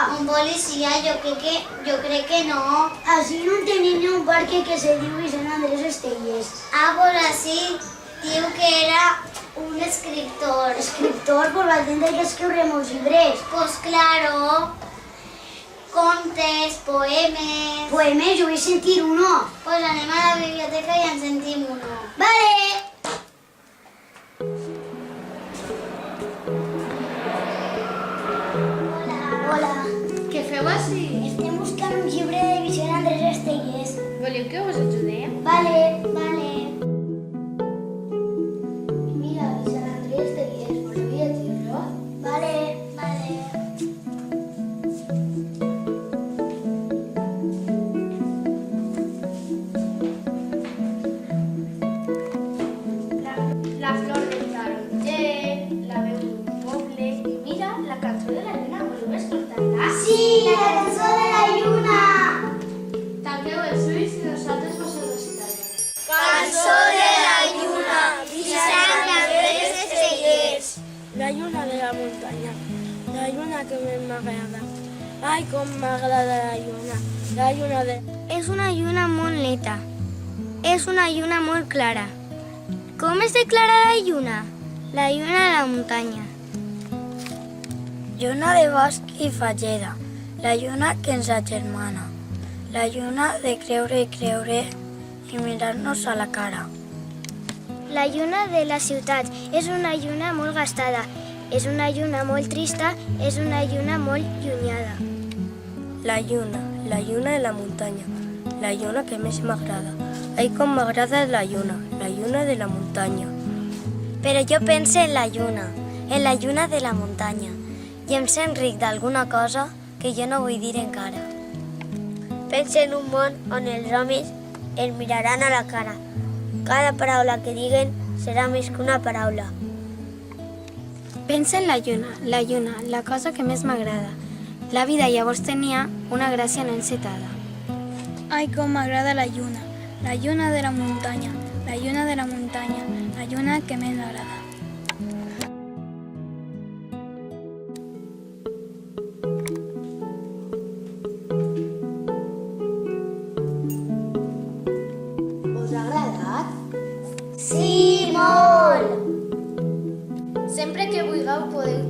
Un policia, jo crec que no. Així no tenim ni un parque que se diu Vicent Andrés Estelles. Ah, pues así, diu que era un escritor. Escriptor, pues la gent que escriure molts llibres. Pues claro, contes, poemes... Poemes, jo vull sentir uno. Pues anem a la biblioteca i en sentim uno. Vale. Hola. Què feu així? Estem buscant un llibre de Vicent Andrés Estelles. Voleu que us ajudem? Vale. Mira, Vicent Andrés Estelles, voleu llegir-lo? Vale. La flor del taronger, la veu d'un poble i mira, la cançó de la lluna, voleu escoltar-la? Sí, la cançó de la lluna. Tanqueu els ulls i nosaltres vos ho recitarem. Cançó de la lluna, Vicent Andrés Estelles. La lluna de la muntanya, la lluna que més m'agrada. Ai, com m'agrada la lluna de... És una lluna molt neta. És una lluna molt clara. Com es declara la lluna? La lluna de la muntanya. Lluna de bosc i falleda, la lluna que ens agermana. La lluna de creure i mirar-nos a la cara. La lluna de la ciutat és una lluna molt gastada. És una lluna molt trista, és una lluna molt llunyada. La lluna de la muntanya, la lluna que més m'agrada. Ai, com m'agrada la lluna de la muntanya. Però jo penso en la lluna de la muntanya, i em sent ric d'alguna cosa que jo no vull dir encara. Penso en un món on els homes es miraran a la cara. Cada paraula que diguen serà més que una paraula. Pensa en la lluna, la cosa que més m'agrada. La vida llavors tenia una gràcia no encetada. Ai, com m'agrada la lluna de la muntanya, la lluna de la muntanya, la lluna que més m'agrada. Us ha agradat? Sí, molt! Sempre que vulgueu podeu